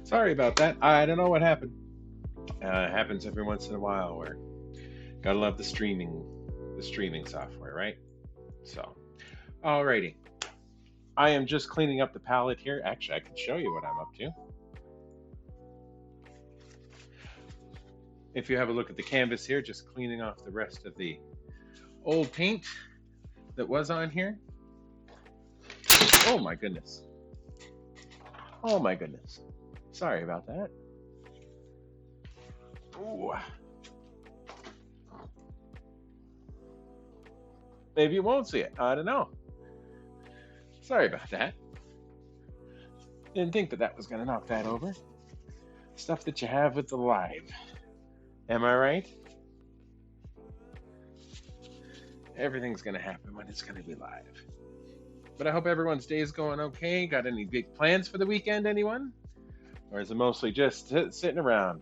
Sorry about that. I don't know what happened. It happens every once in a while where gotta love the streaming software, right? So, alrighty. I am just cleaning up the palette here. Actually, I can show you what I'm up to. If you have a look at the canvas here, just cleaning off the rest of the old paint that was on here. Oh my goodness. Oh my goodness. Sorry about that. Ooh. Maybe you won't see it. I don't know. Sorry about that. Didn't think that that was going to knock that over. Stuff that you have with the live. Am I right? Everything's going to happen when it's going to be live. But I hope everyone's day is going okay. Got any big plans for the weekend, anyone? Or is it mostly just sitting around?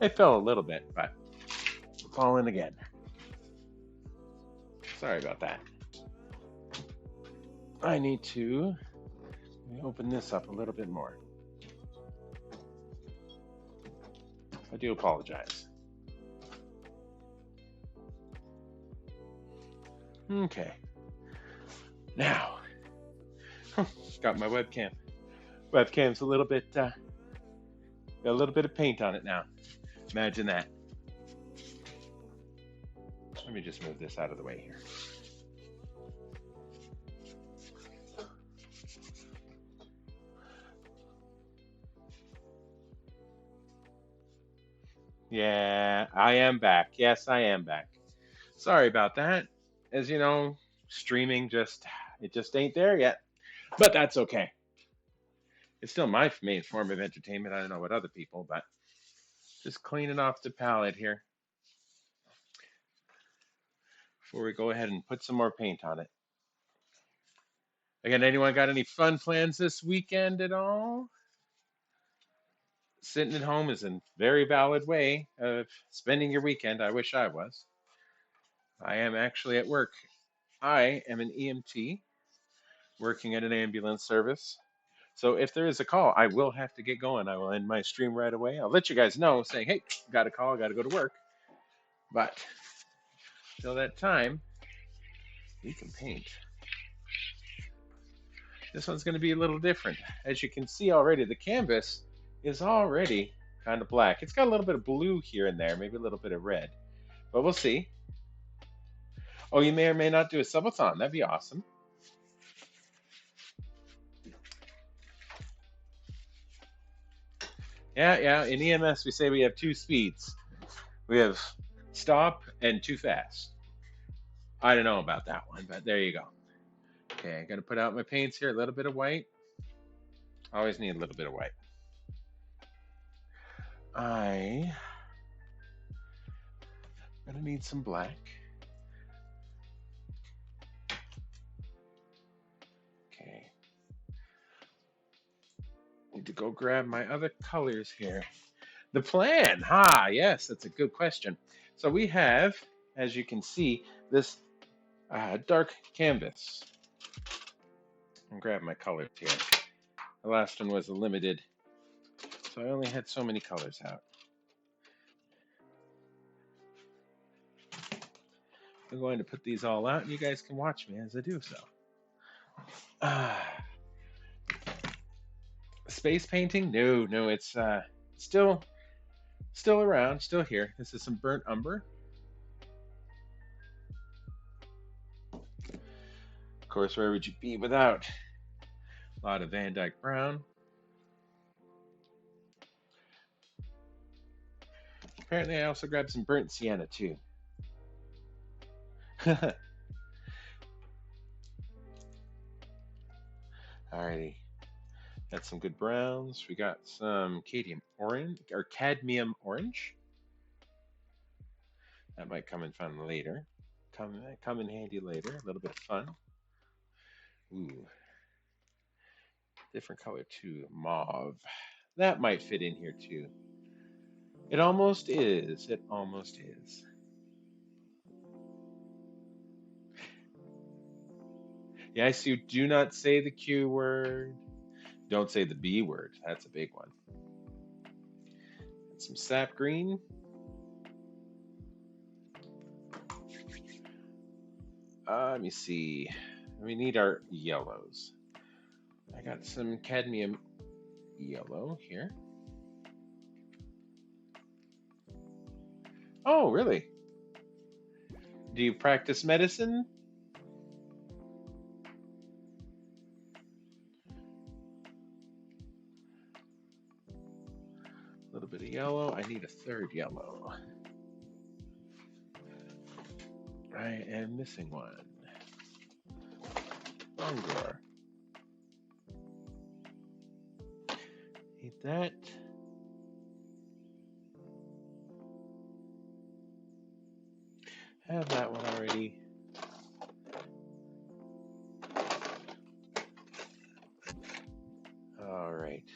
It fell a little bit, but falling again. Sorry about that. I need to open this up a little bit more. I do apologize. Okay. Now, got my webcam. Webcam's a little bit, got a little bit of paint on it now. Imagine that. Let me just move this out of the way here. Yeah, I am back. Yes, I am back. Sorry about that. As you know, streaming it just ain't there yet. But that's okay. It's still my main form of entertainment. I don't know what other people, but just cleaning off the palette here before we go ahead and put some more paint on it. Again, anyone got any fun plans this weekend at all? Sitting at home is a very valid way of spending your weekend. I wish I was. I am actually at work. I am an EMT working at an ambulance service. So if there is a call, I will have to get going. I will end my stream right away. I'll let you guys know saying, hey, got a call, got to go to work. But till that time, you can paint. This one's going to be a little different. As you can see already, the canvas is already kind of black. It's got a little bit of blue here and there, maybe a little bit of red. But we'll see. Oh, you may or may not do a subathon. That'd be awesome. Yeah. In EMS, we say we have two speeds. We have stop and too fast. I don't know about that one, but there you go. Okay, I'm gonna put out my paints here. A little bit of white. Always need a little bit of white. I'm gonna need some black. Okay. Need to go grab my other colors here. The plan. Yes, that's a good question. So we have, as you can see, this dark canvas. I'll grab my colors here. The last one was a limited, so I only had so many colors out. I'm going to put these all out, and you guys can watch me as I do so. Space painting? No, it's still around, still here. This is some burnt umber. Of course, where would you be without a lot of Van Dyke Brown? Apparently, I also grabbed some burnt sienna too. Alrighty. Got some good browns. We got some cadmium orange. That might come in fun later. Come in handy later. A little bit of fun. Ooh. Different color too. Mauve. That might fit in here too. It almost is. It almost is. Yes, you do not say the Q word. Don't say the B word. That's a big one. And some sap green. Let me see. We need our yellows. I got some cadmium yellow here. Oh, really? Do you practice medicine? A little bit of yellow. I need a third yellow. I am missing one. Bongor. Need that. Have that one already. All right.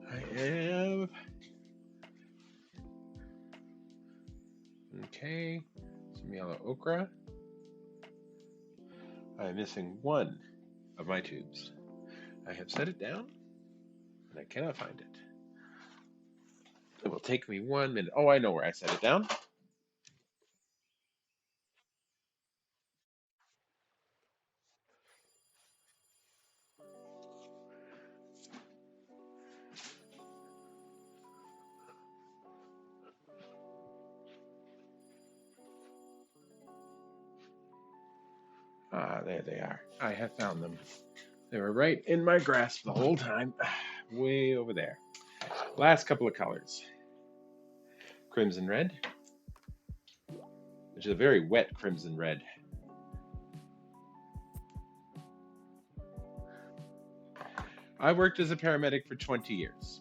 I have. Okay. Some yellow ochre. I'm missing one of my tubes. I have set it down and I cannot find it. It will take me 1 minute. Oh, I know where I set it down. Ah, there they are. I have found them. They were right in my grasp the whole time. Way over there. Last couple of colors. Crimson red, which is a very wet crimson red. I worked as a paramedic for 20 years.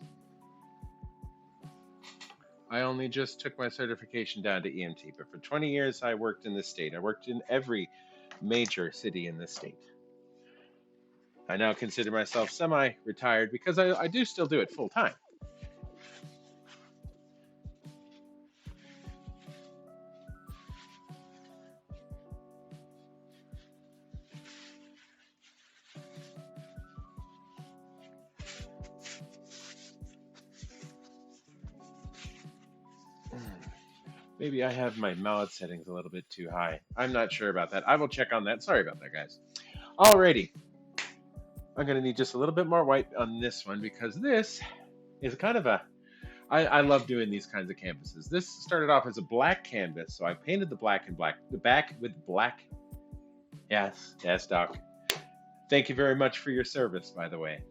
I only just took my certification down to EMT, but for 20 years I worked in this state. I worked in every major city in this state. I now consider myself semi-retired because I do still do it full time. Maybe I have my mallet settings a little bit too high. I'm not sure about that. I will check on that. Sorry about that, guys. Alrighty. I'm going to need just a little bit more white on this one because this is kind of a. I love doing these kinds of canvases. This started off as a black canvas, so I painted the back with black. Yes, yes, Doc. Thank you very much for your service, by the way.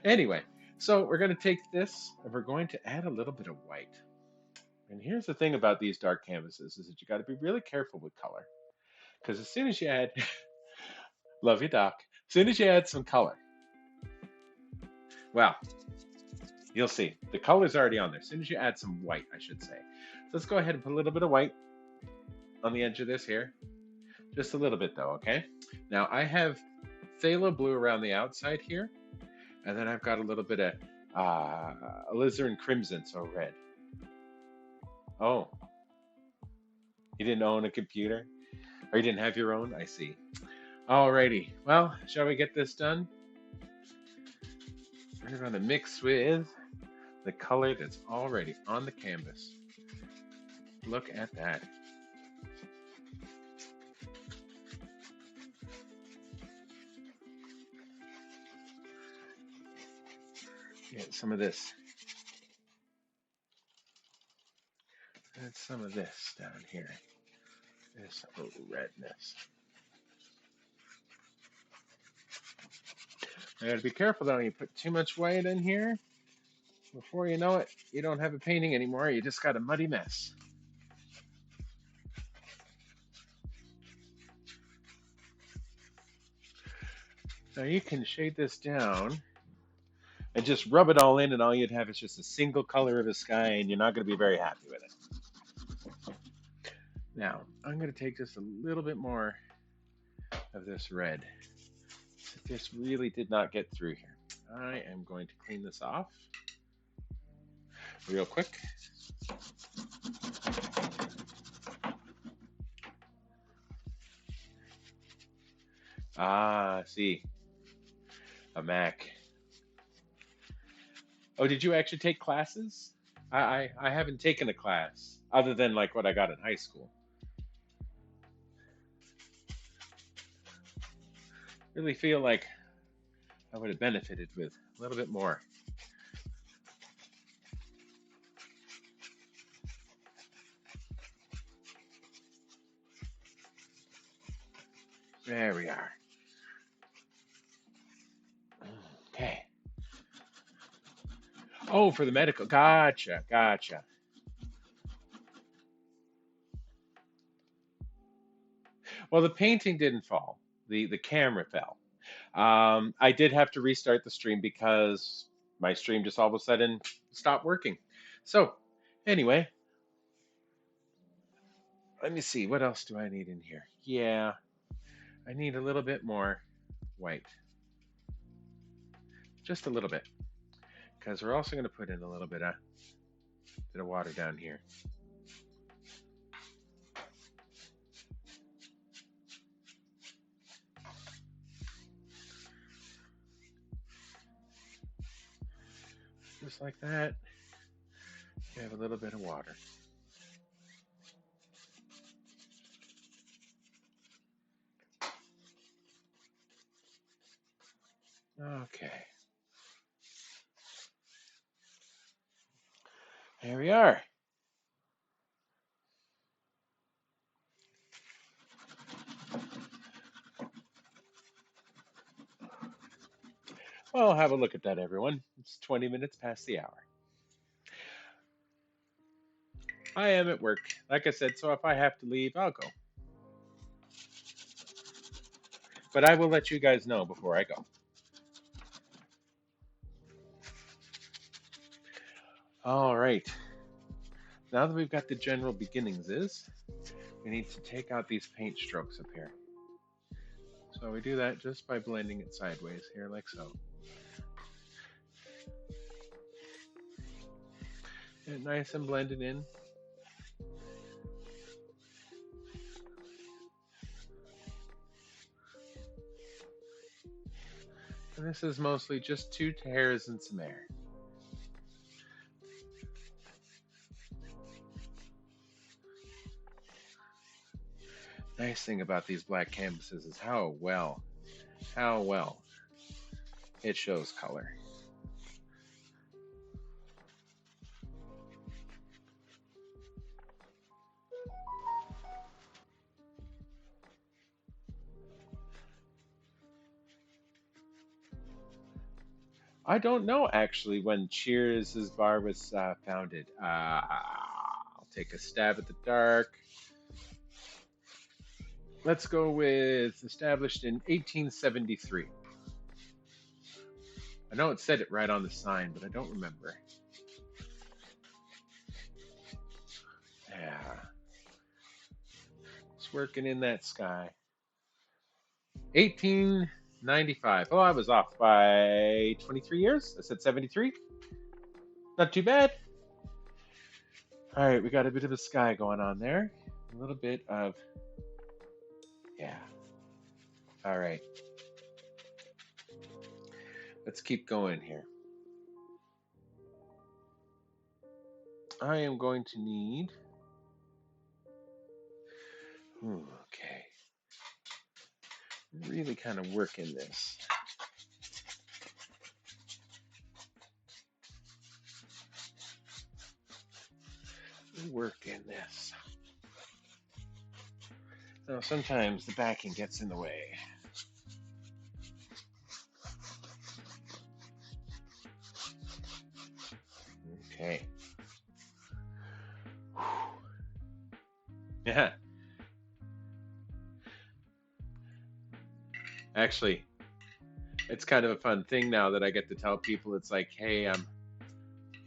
Anyway, so we're going to take this and we're going to add a little bit of white. And here's the thing about these dark canvases is that you got to be really careful with color. Because as soon as you add, love you, Doc, as soon as you add some color, well, you'll see. The color's already on there. As soon as you add some white, I should say. So let's go ahead and put a little bit of white on the edge of this here. Just a little bit though, okay? Now I have phthalo blue around the outside here. And then I've got a little bit of alizarin crimson, so red. Oh, you didn't own a computer? Or you didn't have your own? I see. Alrighty. Well, shall we get this done? We're going to mix with the color that's already on the canvas. Look at that. Get some of this. And some of this down here. This little redness. I gotta be careful though, you put too much white in here. Before you know it, you don't have a painting anymore. You just got a muddy mess. Now you can shade this down and just rub it all in, and all you'd have is just a single color of the sky, and you're not going to be very happy with it. Now, I'm going to take just a little bit more of this red. This really did not get through here. I am going to clean this off. real quick. Ah, see, a Mac. Oh, did you actually take classes? I haven't taken a class other than like what I got in high school. Really feel like I would have benefited with a little bit more. There we are. Okay. Oh, for the medical. Gotcha, gotcha. Well, the painting didn't fall. The camera fell. I did have to restart the stream because my stream just all of a sudden stopped working. So, anyway, let me see. What else do I need in here? Yeah, I need a little bit more white. Just a little bit. Because we're also going to put in a little bit of water down here. Just like that. You have a little bit of water. Okay. There we are. Well, have a look at that, everyone. It's 20 minutes past the hour. I am at work, like I said, so if I have to leave, I'll go. But I will let you guys know before I go. All right. Now that we've got the general beginnings we need to take out these paint strokes up here. So we do that just by blending it sideways here, like so. Get it nice and blended in. And this is mostly just 2 hairs and some air. Nice thing about these black canvases is how well it shows color. I don't know actually when Cheers' bar was founded. I'll take a stab at the dark. Let's go with established in 1873. I know it said it right on the sign, but I don't remember. Yeah. It's working in that sky. 1895. Oh, I was off by 23 years. I said 73. Not too bad. All right, we got a bit of a sky going on there. A little bit of, yeah. All right. Let's keep going here. I am going to need, okay, really kind of work in this. Work in this. Now, sometimes the backing gets in the way. Okay. Yeah. Actually, it's kind of a fun thing now that I get to tell people. It's like, hey, you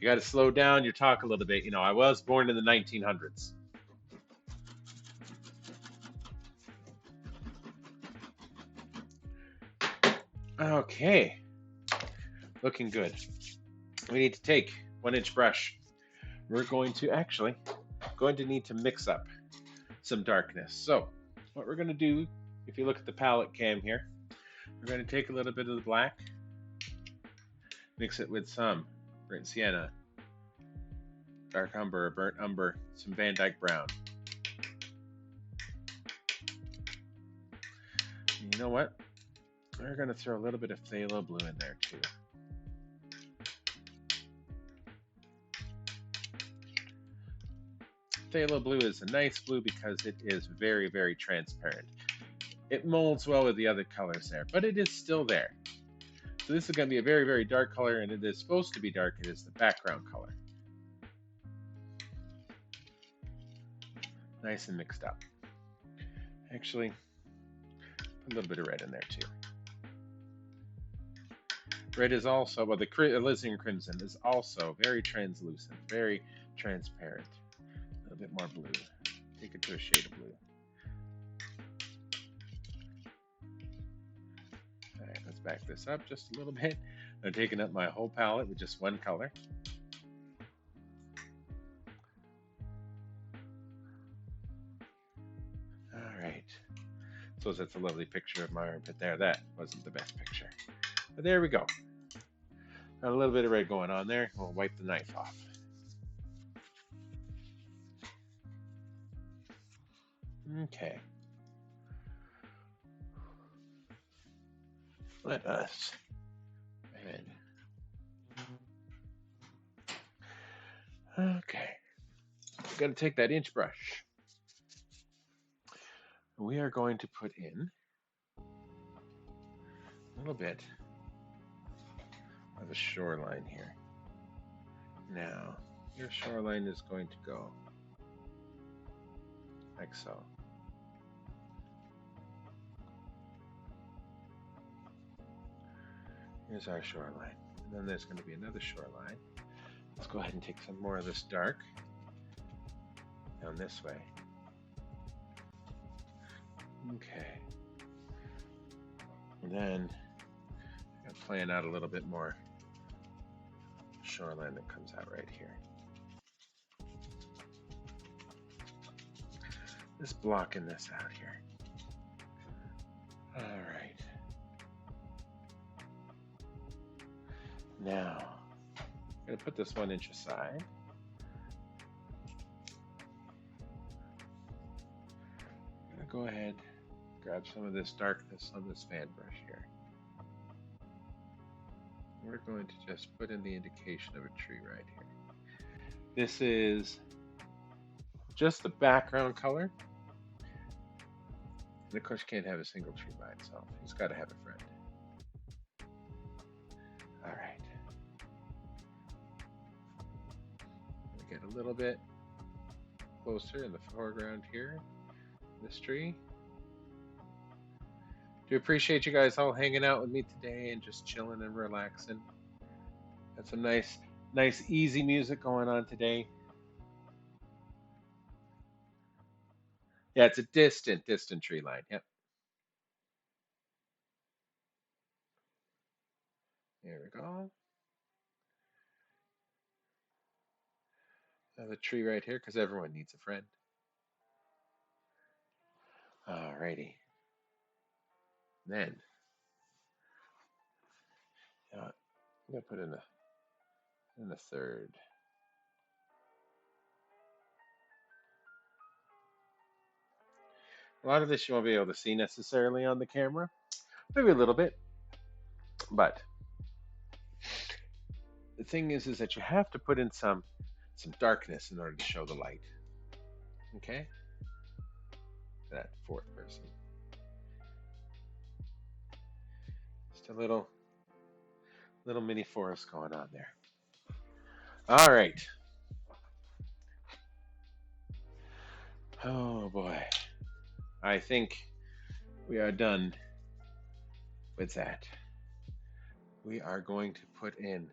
got to slow down your talk a little bit. You know, I was born in the 1900s. Okay. Looking good. We need to take 1-inch brush we're going to need to mix up some darkness. So what we're going to do, if you look at the palette cam here, we're going to take a little bit of the black, mix it with some burnt sienna, dark umber, burnt umber, some Van Dyke brown. And you know what? We're going to throw a little bit of phthalo blue in there too. Phthalo blue is a nice blue because it is very, very transparent. It molds well with the other colors there, but it is still there. So this is going to be a very, very dark color, and it is supposed to be dark. It is the background color. Nice and mixed up. Actually, put a little bit of red in there too. Red is also, well, the alizarin crimson is also very translucent, very transparent. A little bit more blue. Take it to a shade of blue. All right, let's back this up just a little bit. I'm taking up my whole palette with just one color. All right. So that's a lovely picture of my armpit there. That wasn't the best picture. But there we go. Got a little bit of red going on there. We'll wipe the knife off. Okay. Let us red. Okay. We're going to take that inch brush. We are going to put in a little bit of a shoreline here. Now, your shoreline is going to go like so. Here's our shoreline. And then there's going to be another shoreline. Let's go ahead and take some more of this dark down this way. Okay. And then I'm going to plan out a little bit more shoreline that comes out right here. Just blocking this out here. All right. Now, I'm going to put this 1 inch aside. I'm going to go ahead, grab some of this darkness on this fan brush here. We're going to just put in the indication of a tree right here. This is just the background color. And of course, you can't have a single tree by itself. It's got to have a friend. All right. We get a little bit closer in the foreground here, this tree. Do appreciate you guys all hanging out with me today and just chilling and relaxing. Got some nice, easy music going on today. Yeah, it's a distant tree line. Yep. There we go. Another tree right here because everyone needs a friend. Alrighty. Then I'm gonna put in a third. A lot of this you won't be able to see necessarily on the camera, maybe a little bit, but the thing is that you have to put in some darkness in order to show the light. Okay, that fourth person. Just a little mini forest going on there. All right. Oh boy. I think we are done with that. We are going to put in.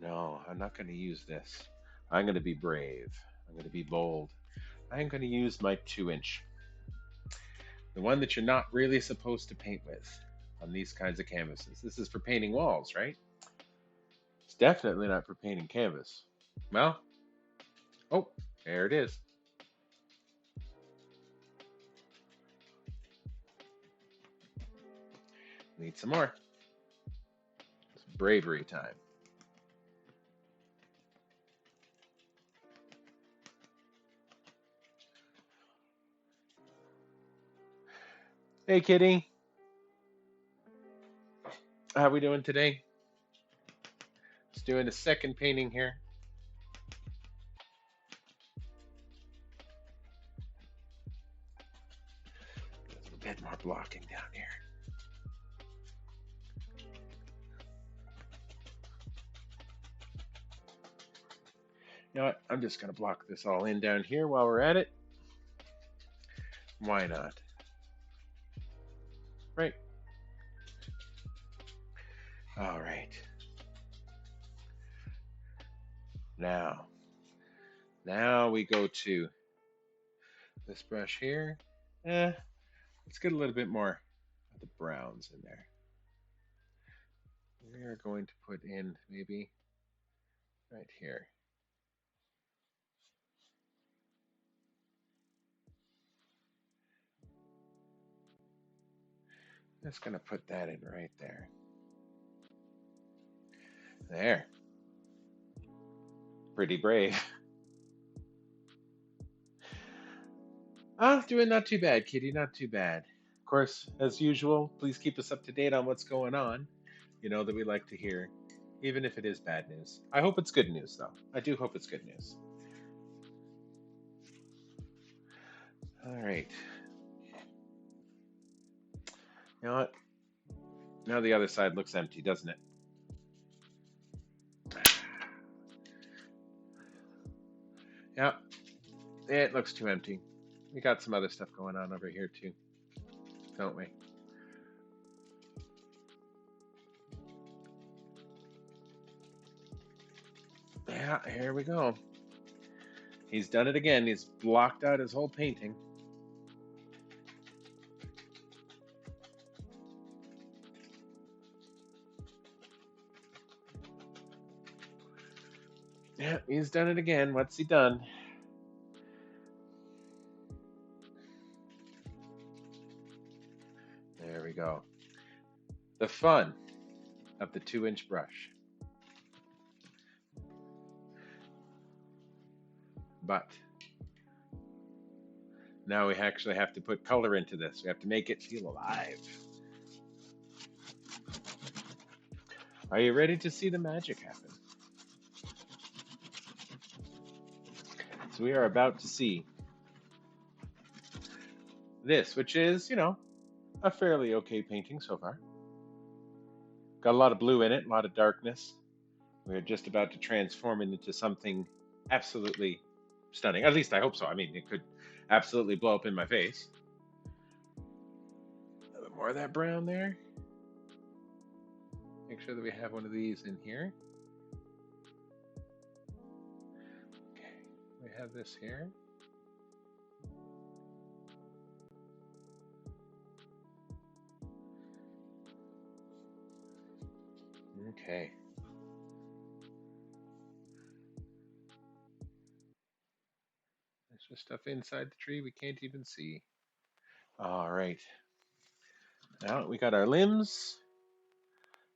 No, I'm not going to use this. I'm going to be brave. I'm going to be bold. I'm going to use my 2-inch. The one that you're not really supposed to paint with on these kinds of canvases. This is for painting walls, right? It's definitely not for painting canvas. Well, oh, there it is. Need some more. It's bravery time. Hey, kitty. How we doing today? Just doing a second painting here. A bit more blocking down here. You know what? I'm just going to block this all in down here while we're at it. Why not? Right. All right. Now we go to this brush here. Let's get a little bit more of the browns in there. We are going to put in maybe right here. Just going to put that in right there. There. Pretty brave. Doing not too bad, kitty. Not too bad. Of course, as usual, please keep us up to date on what's going on. You know that we like to hear, even if it is bad news. I hope it's good news, though. I do hope it's good news. All right. You know what? Now the other side looks empty, doesn't it? Yeah, it looks too empty. We got some other stuff going on over here, too, don't we? Yeah, here we go. He's done it again. He's blocked out his whole painting. Yeah, he's done it again. What's he done? There we go. The fun of the 2-inch brush. But now we actually have to put color into this. We have to make it feel alive. Are you ready to see the magic happen? So we are about to see this, which is, a fairly okay painting so far. Got a lot of blue in it, a lot of darkness. We're just about to transform it into something absolutely stunning. At least I hope so. I mean, it could absolutely blow up in my face. A little bit more of that brown there. Make sure that we have one of these in here. Okay, we have this here. Okay. There's just stuff inside the tree we can't even see. All right. Now we got our limbs.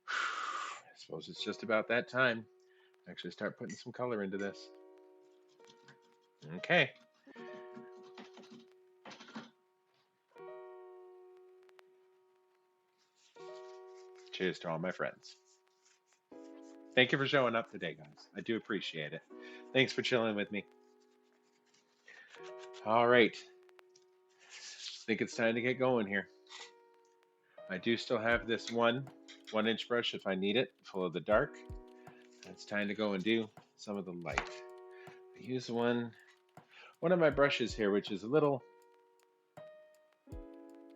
I suppose it's just about that time. Actually start putting some color into this. Okay. Cheers to all my friends. Thank you for showing up today, guys. I do appreciate it. Thanks for chilling with me. All right. I think it's time to get going here. I do still have this 1-inch brush if I need it, full of the dark. It's time to go and do some of the light. I use one of my brushes here, which is a little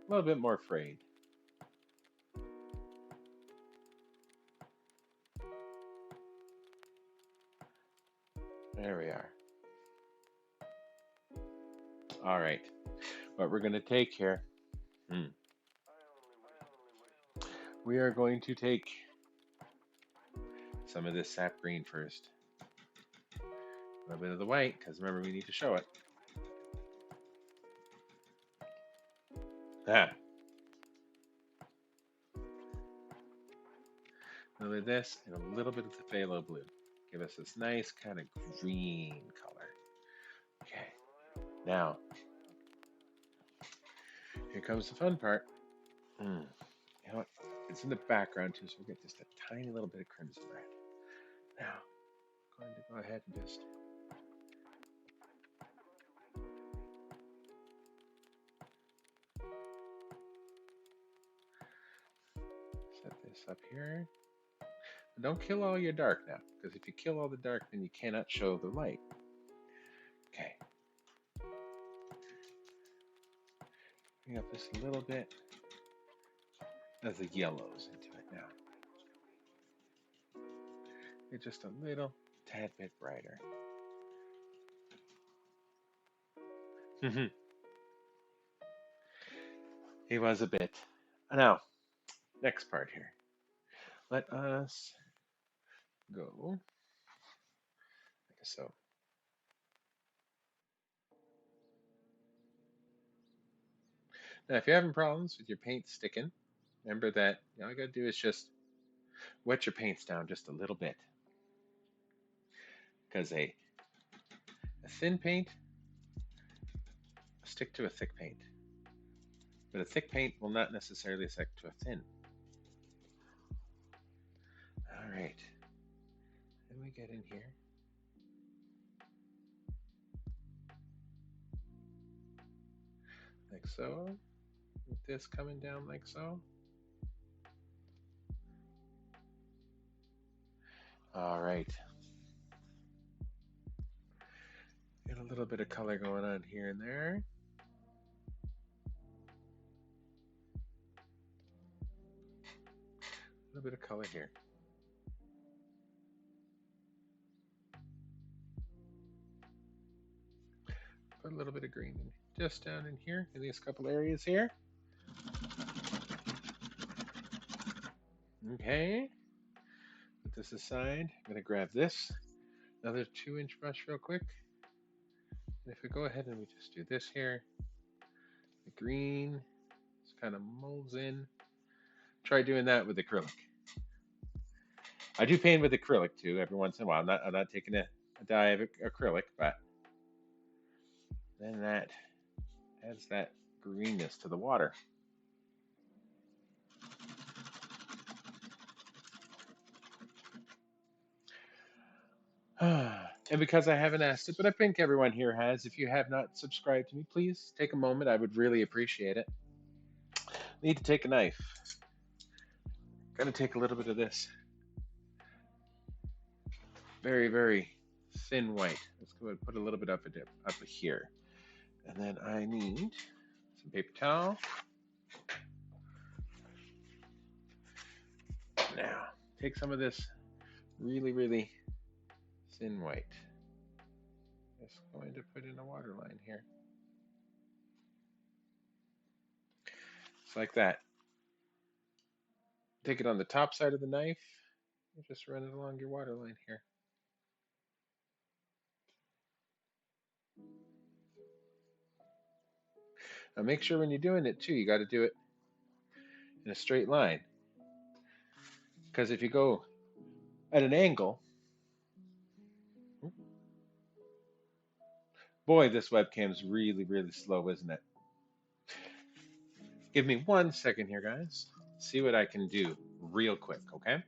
bit more frayed. There we are. All right. What we're going to take here, we are going to take some of this sap green first. A little bit of the white, because remember we need to show it. Ah, a little bit of this and a little bit of the phthalo blue. Give us this nice kind of green color. Okay, now here comes the fun part. You know what? It's in the background too, so we'll get just a tiny little bit of crimson red. Now, I'm going to go ahead and just set this up here. And don't kill all your dark now, because if you kill all the dark, then you cannot show the light. Okay. Bring up just a little bit of the yellows into it now. Get just a little tad bit brighter. He was a bit. Now, next part here. Let us go like so. Now, if you're having problems with your paint sticking, remember that all you gotta do is just wet your paints down just a little bit. Because a thin paint will stick to a thick paint. But a thick paint will not necessarily stick to a thin. All right. Then we get in here. Like so. With this coming down like so. All right. Get a little bit of color going on here and there. A little bit of color here. Put a little bit of green in just down in here in these couple areas here. Okay. Put this aside. I'm going to grab this. Another 2-inch brush real quick. And if we go ahead and we just do this here, the green just kind of molds in. Try doing that with acrylic. I do paint with acrylic too every once in a while. I'm not taking a dye of acrylic, but then that adds that greenness to the water. And because I haven't asked it, but I think everyone here has, if you have not subscribed to me, please take a moment. I would really appreciate it. Need to take a knife. Gonna take a little bit of this very, very thin white. Let's go ahead and put a little bit up here. And then I need some paper towel. Now, take some of this really, really thin white. Just going to put in a water line here. Just like that. Take it on the top side of the knife and just run it along your water line here. Now make sure when you're doing it too, you got to do it in a straight line. Because if you go at an angle, boy, this webcam's really, really slow, isn't it? Give me 1 second here, guys. See what I can do real quick, okay?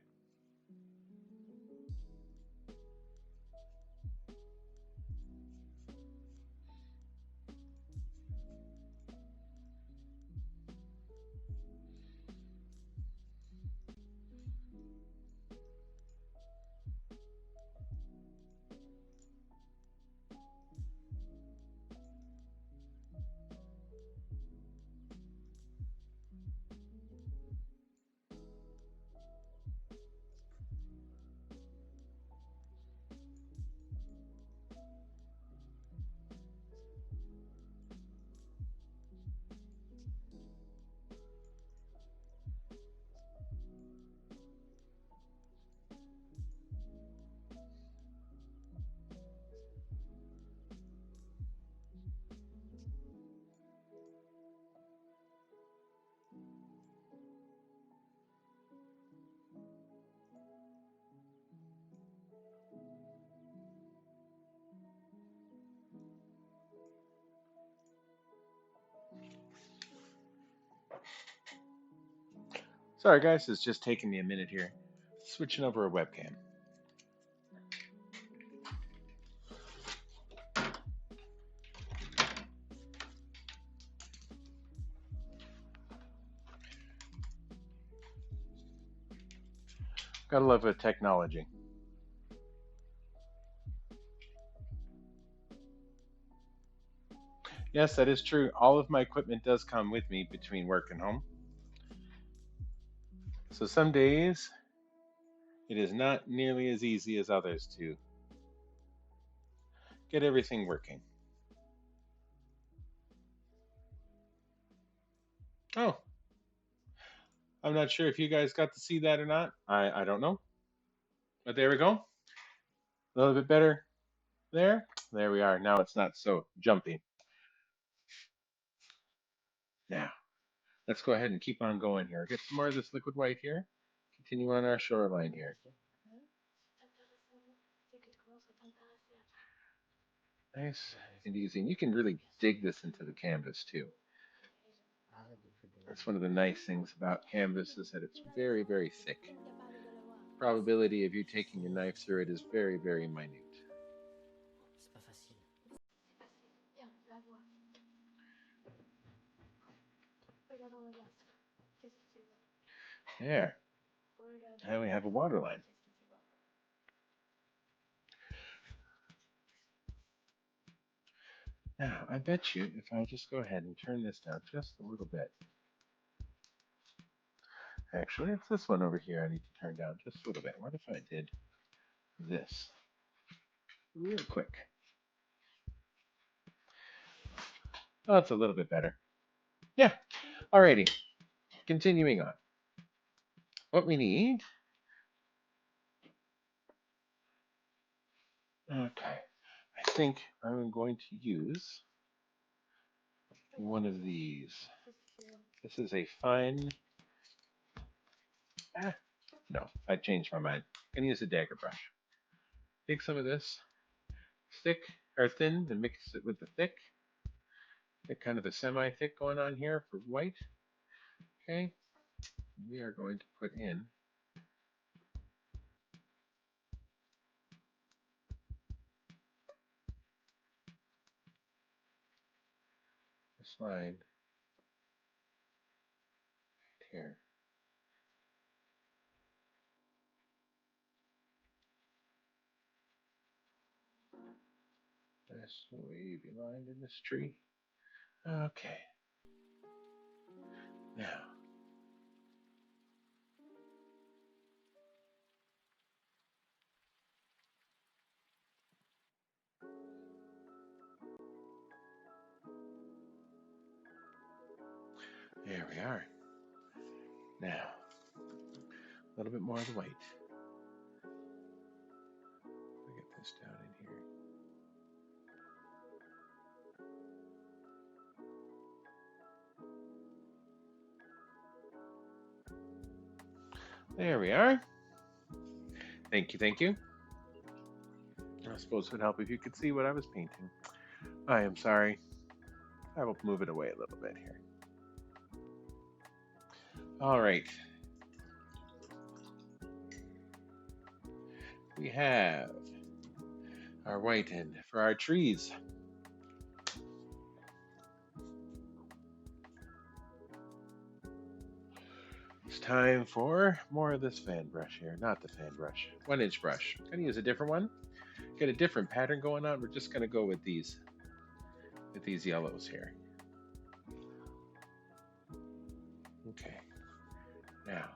Sorry, guys, it's just taking me a minute here. Switching over a webcam. Gotta love technology. Yes, that is true. All of my equipment does come with me between work and home. So some days it is not nearly as easy as others to get everything working. Oh, I'm not sure if you guys got to see that or not. I don't know. But there we go. A little bit better there. There we are. Now it's not so jumpy. Now, let's go ahead and keep on going here. Get some more of this liquid white here. Continue on our shoreline here. Nice and easy. And you can really dig this into the canvas too. That's one of the nice things about canvas is that it's very, very thick. Probability of you taking your knife through it is very, very minute. There. Now we have a water line. Now, I bet you if I just go ahead and turn this down just a little bit. Actually, it's this one over here I need to turn down just a little bit. What if I did this real quick? Oh, that's a little bit better. Yeah. Alrighty. Continuing on. What we need. Okay. I think I'm going to use one of these. This is a fine. No, I changed my mind. I'm gonna use a dagger brush. Take some of this thick or thin and mix it with the thick. Get kind of the semi-thick going on here for white. Okay. We are going to put in this line right here. This wavy line in this tree. Okay. Now, there we are. Now, a little bit more of the white. I'll get this down in here. There we are. Thank you, thank you. I suppose it would help if you could see what I was painting. I am sorry. I will move it away a little bit here. All right. We have our white end for our trees. It's time for more of this fan brush here. Not the fan brush, 1-inch brush. I'm gonna use a different one. Get a different pattern going on. We're just gonna go with these yellows here. Okay. Now.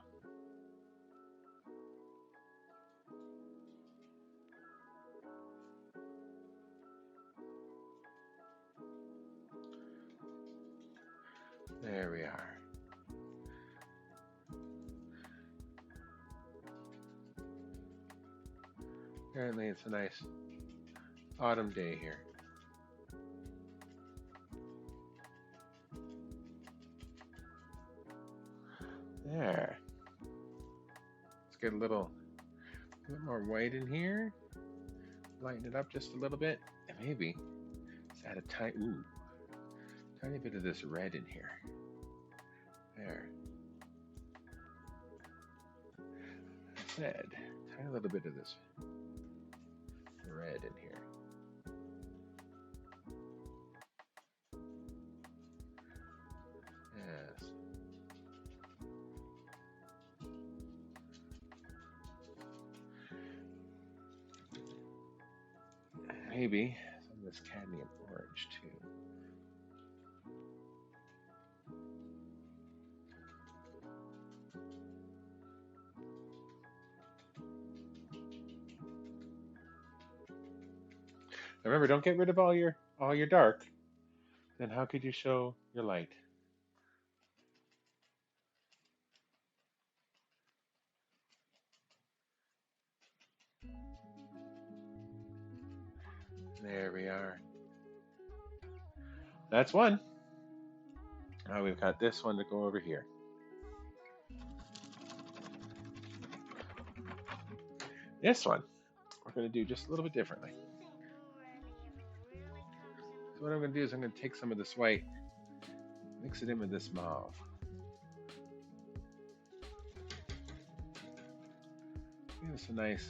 There we are. Apparently it's a nice autumn day here. There. Let's get a little bit more white in here. Lighten it up just a little bit. And maybe let's add a tiny bit of this red in here. There. Instead, try a little bit of this red in here. Yes. Maybe some of this cadmium orange too. Remember, don't get rid of all your dark. Then how could you show your light? There we are. That's one. Now we've got this one to go over here. This one, we're going to do just a little bit differently. So what I'm going to do is I'm going to take some of this white, mix it in with this mauve. Give us a nice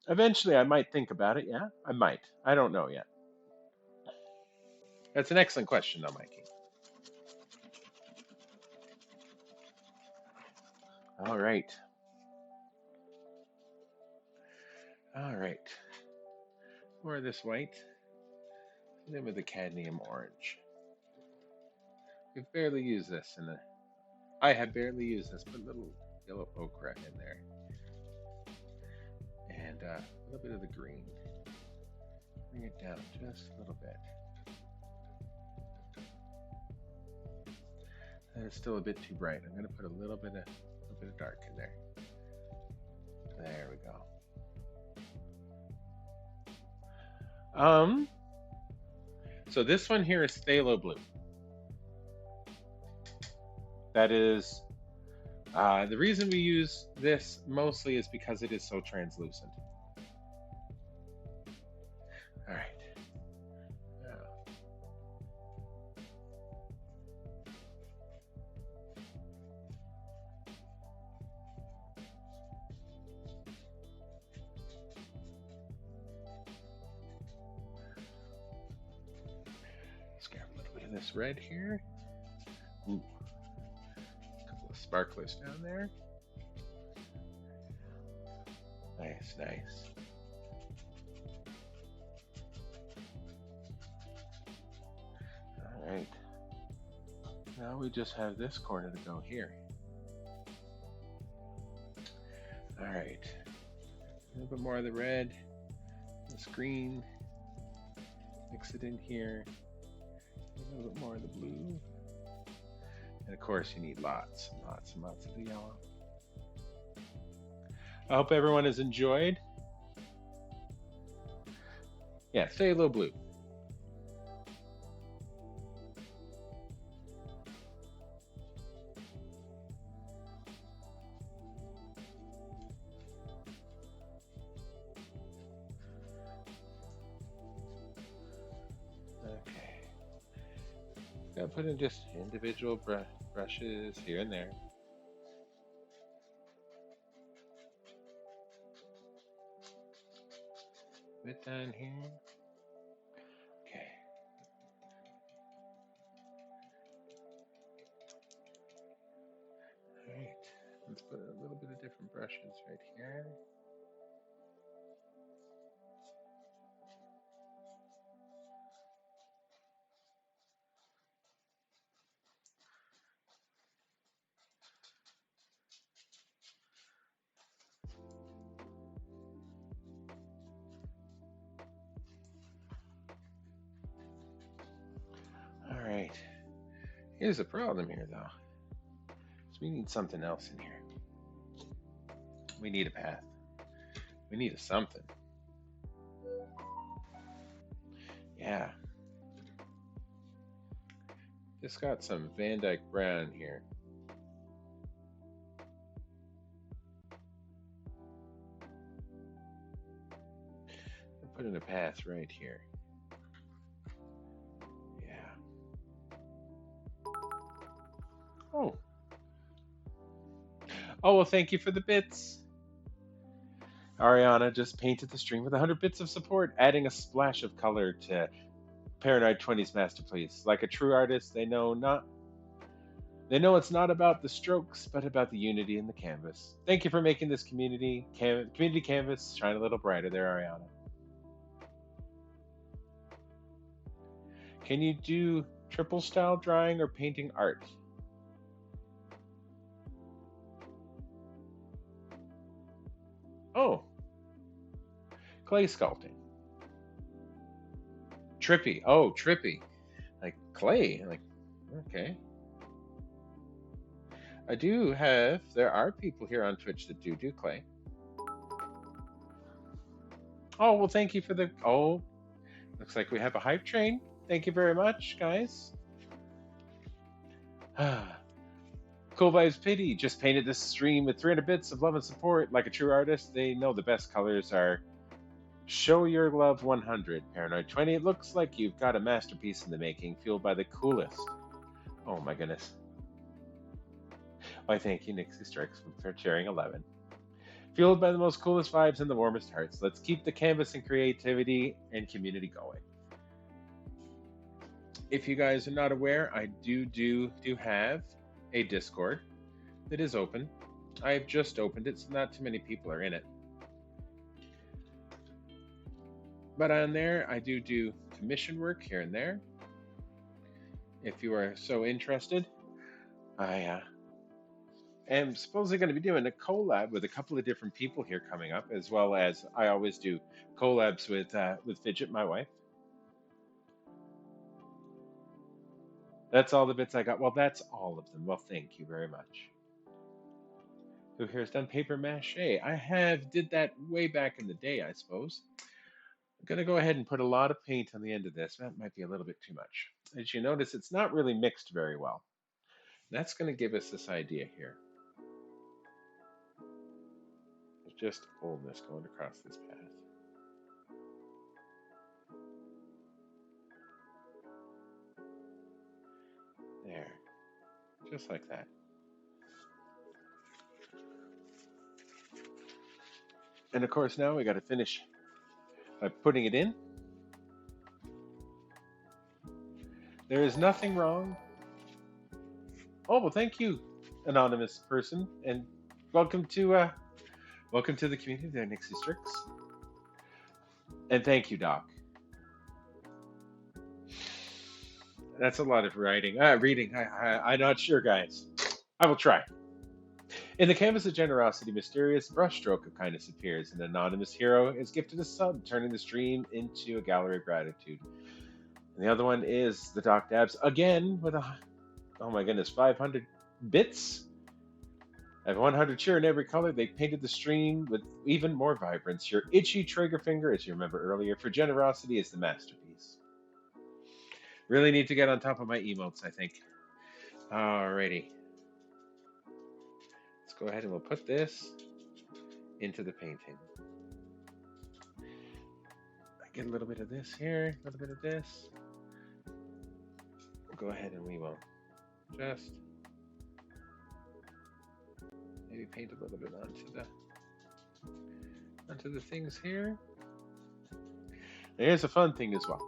eventually I might think about it. Yeah, I might. I don't know yet. That's an excellent question, though, Mikey. All right. All right. More of this white. And then with the cadmium orange. We've barely used this in the. I have barely used this. Put a little yellow ochre in there. And a little bit of the green. Bring it down just a little bit. And it's still a bit too bright. I'm going to put a little bit of dark in there. There we go. So this one here is phthalo blue. That is, the reason we use this mostly is because it is so translucent. All right. Let's grab a little bit of this red here. Ooh. A couple of sparklers down there. Nice, nice. All right. Now we just have this corner to go here. All right. A little bit more of the red, this green. Mix it in here. A little bit more of the blue. And of course, you need lots and lots and lots of the yellow. I hope everyone has enjoyed. Yeah, phthalo blue. Okay. Gotta put in just individual brushes here and there. Bit down here. Okay. All right. Let's put a little bit of different brushes right here. All right. Here's the problem here, though. So we need something else in here. We need a path. We need a something. Yeah. Just got some Van Dyke Brown here. I'll put in a path right here. Yeah. Oh. Oh, well, thank you for the bits. Ariana just painted the stream with 100 bits of support, adding a splash of color to Paranoid 20's masterpiece. Like a true artist, they know it's not about the strokes, but about the unity in the canvas. Thank you for making this community canvas shine a little brighter there, Ariana. Can you do triple style drawing or painting art? Oh, clay sculpting. Trippy. Oh, trippy. Like clay. Like, okay. There are people here on Twitch that do clay. Oh, well, thank you for looks like we have a hype train. Thank you very much, guys. Cool Vibes Pity just painted this stream with 300 bits of love and support. Like a true artist, they know the best colors are Show Your Love 100, Paranoid 20. It looks like you've got a masterpiece in the making, fueled by the coolest. Oh my goodness. Why, thank you, Nixie Strikes, for sharing 11. Fueled by the most coolest vibes and the warmest hearts. Let's keep the canvas and creativity and community going. If you guys are not aware, I do have a Discord that is open. I've just opened it, so not too many people are in it. But on there, I do commission work here and there. If you are so interested, I am supposedly going to be doing a collab with a couple of different people here coming up, as well as I always do collabs with Fidget, my wife. That's all the bits I got. Well, that's all of them. Well, thank you very much. Who here has done paper mache? Did that way back in the day, I suppose. I'm going to go ahead and put a lot of paint on the end of this. That might be a little bit too much. As you notice, it's not really mixed very well. That's going to give us this idea here. There's just boldness going across this path. There. Just like that. And of course, now we got to finish by putting it in. There is nothing wrong. Oh, well, thank you, anonymous person, and welcome to the community there, Nixie Strix. And thank you, Doc. That's a lot of reading. I'm not sure, guys. I will try. In the canvas of generosity, mysterious brushstroke of kindness appears. An anonymous hero is gifted a sub, turning the stream into a gallery of gratitude. And the other one is the Doc Dabs, again with oh my goodness, 500 bits. I have 100 cheer in every color. They painted the stream with even more vibrance. Your itchy trigger finger, as you remember earlier, for generosity is the masterpiece. Really need to get on top of my emotes, I think. Alrighty. Let's go ahead and we'll put this into the painting. I get a little bit of this here, a little bit of this. We'll go ahead and we will just maybe paint a little bit onto the things here. Here's a fun thing as well.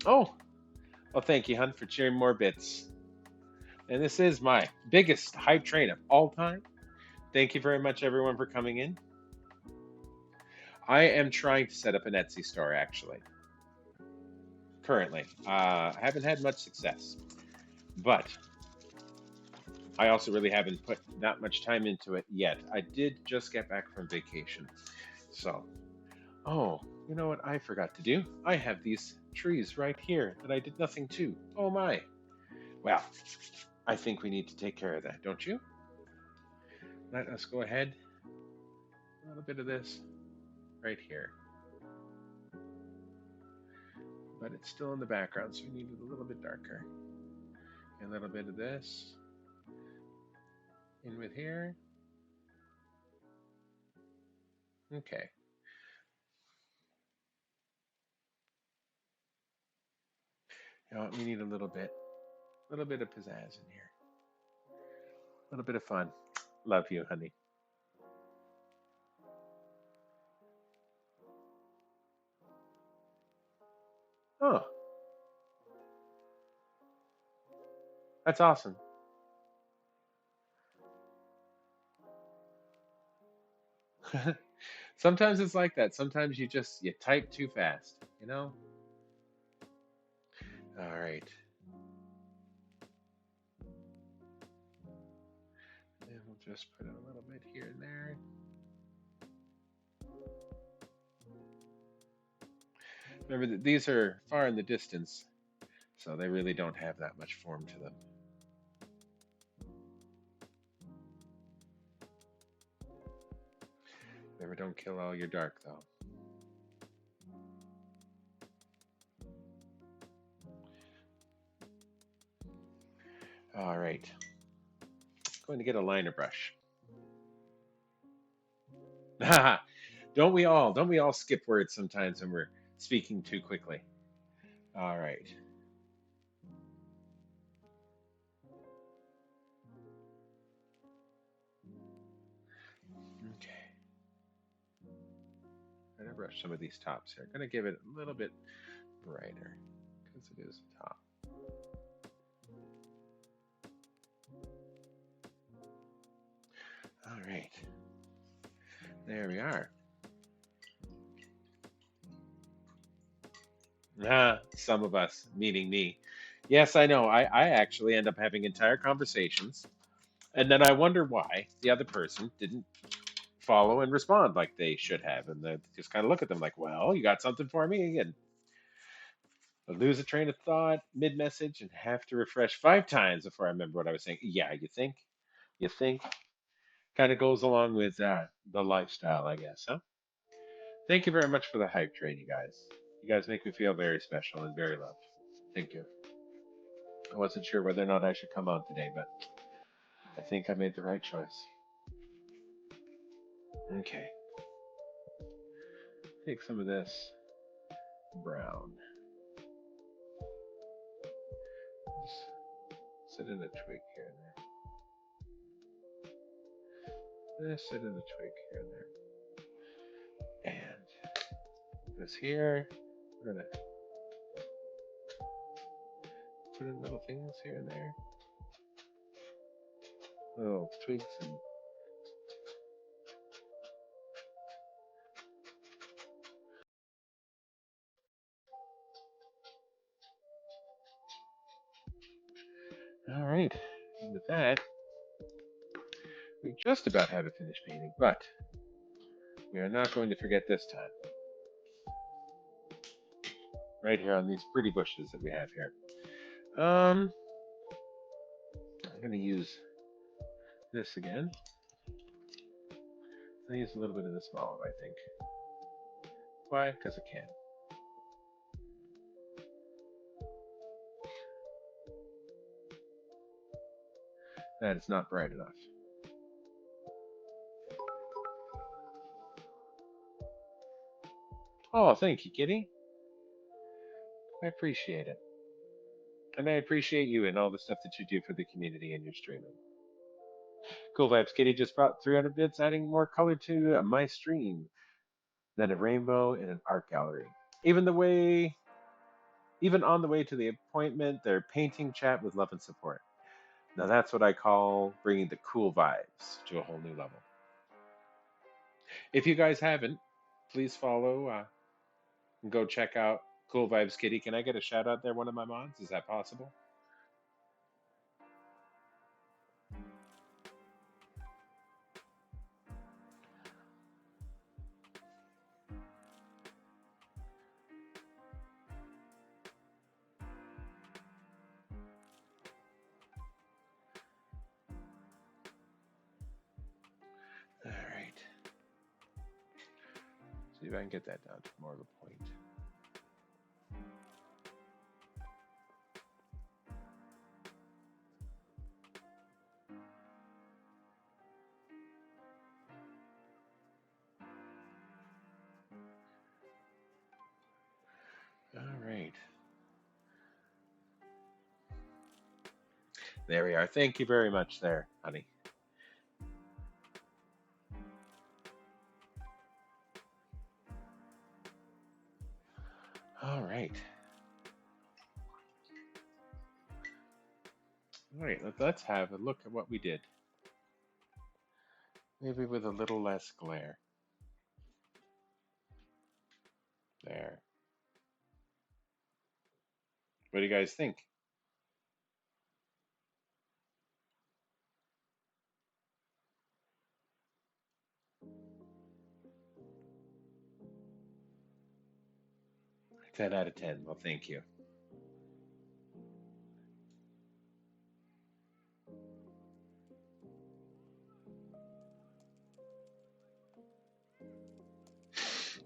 Oh, well, thank you, hun, for sharing more bits. And this is my biggest hype train of all time. Thank you very much, everyone, for coming in. I am trying to set up an Etsy store, actually. Currently, I haven't had much success, but I also really haven't put that much time into it yet. I did just get back from vacation, so oh, you know what I forgot to do? I have these trees right here that I did nothing to. Oh my. Well, I think we need to take care of that, don't you? Let us go ahead. A little bit of this right here. But it's still in the background, so we need it a little bit darker. A little bit of this in with here. Okay. You know what? We need a little bit of pizzazz in here. A little bit of fun. Love you, honey. Oh, that's awesome. Sometimes it's like that. Sometimes you type too fast, you know? All right. And we'll just put a little bit here and there. Remember that these are far in the distance, so they really don't have that much form to them. Remember, don't kill all your dark, though. All right. Going to get a liner brush. Don't we all? Don't we all skip words sometimes when we're speaking too quickly? All right. Okay. I'm gonna brush some of these tops here. I'm gonna give it a little bit brighter because it is a top. All right. There we are. Some of us, meaning me. Yes, I know. I actually end up having entire conversations, and then I wonder why the other person didn't follow and respond like they should have. And then just kind of look at them like, well, you got something for me? And I lose a train of thought mid message and have to refresh 5 times before I remember what I was saying. Yeah, you think? You think? Kind of goes along with the lifestyle, I guess, huh? Thank you very much for the hype train, you guys. You guys make me feel very special and very loved. Thank you. I wasn't sure whether or not I should come on today, but I think I made the right choice. Okay. Take some of this brown. Just sit in a twig here and there. Sit in a twig here and there. And this here. We're gonna put in little things here and there. Little twigs and all right. And with that, we just about have a finished painting, but we are not going to forget this time. Right here on these pretty bushes that we have here. I'm gonna use this again. I use a little bit of this olive, I think. Why? Because I can. That is not bright enough. Oh, thank you, kitty. I appreciate it. And I appreciate you and all the stuff that you do for the community and your streaming. Cool Vibes Kitty just brought 300 bits, adding more color to my stream than a rainbow in an art gallery. Even the way, even on the way to the appointment, they're painting chat with love and support. Now that's what I call bringing the cool vibes to a whole new level. If you guys haven't, please follow and go check out Cool Vibes Kitty. Can I get a shout out there, one of my mods? Is that possible? All right. See if I can get that down to more of a point. All right. There we are. Thank you very much there, honey. All right. All right, let's have a look at what we did. Maybe with a little less glare. There. What do you guys think? 10 out of 10. Well, thank you.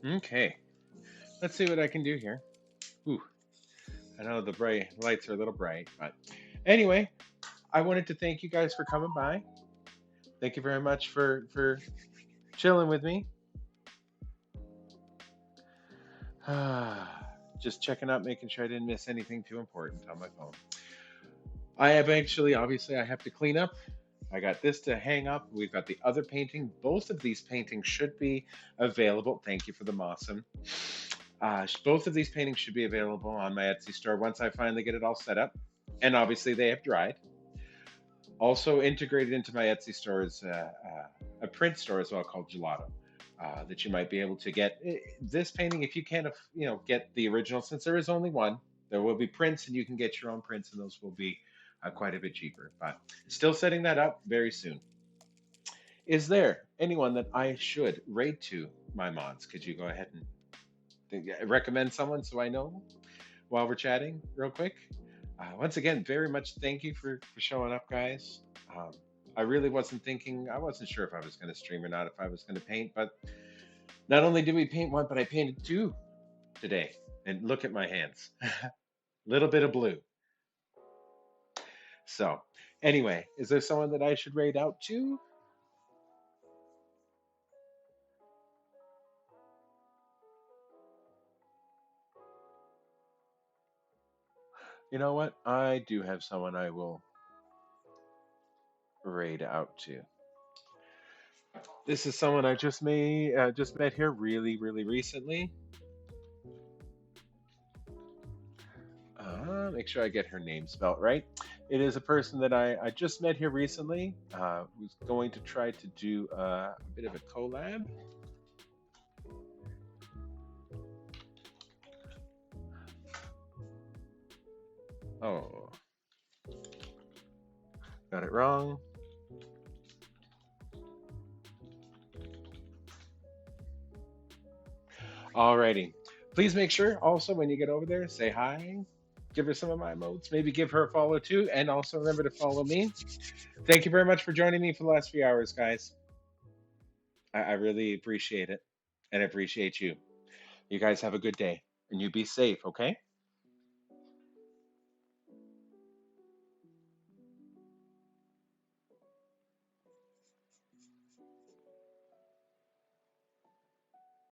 Okay. Let's see what I can do here. Ooh, I know the bright lights are a little bright, but anyway, I wanted to thank you guys for coming by. Thank you very much for chilling with me. Just checking out, making sure I didn't miss anything too important on my phone. I have actually, obviously, I have to clean up. I got this to hang up. We've got the other painting. Both of these paintings should be available. Thank you for the Mossum. Both of these paintings should be available on my Etsy store once I finally get it all set up. And obviously, they have dried. Also integrated into my Etsy store is a print store as well called Gelato. That you might be able to get this painting if you can't, get the original. Since there is only one, there will be prints, and you can get your own prints, and those will be quite a bit cheaper. But still setting that up very soon. Is there anyone that I should rate to my mods? Could you go ahead and recommend someone so I know while we're chatting real quick? Once again, very much thank you for showing up, guys. Um, I really wasn't thinking, I wasn't sure if I was going to stream or not, if I was going to paint, but not only did we paint one, but I painted two today. And look at my hands. Little bit of blue. So, anyway, is there someone that I should rate out to? You know what? I do have someone I will rate out to. This is someone I just met here really recently. Make sure I get her name spelt right. It is a person that I just met here recently. Who's going to try to do a bit of a collab. Oh, got it wrong. Alrighty. Please make sure also when you get over there, say hi, give her some of my emotes, maybe give her a follow too, and also remember to follow me. Thank you very much for joining me for the last few hours, guys. I really appreciate it, and I appreciate you. You guys have a good day, and you be safe, okay?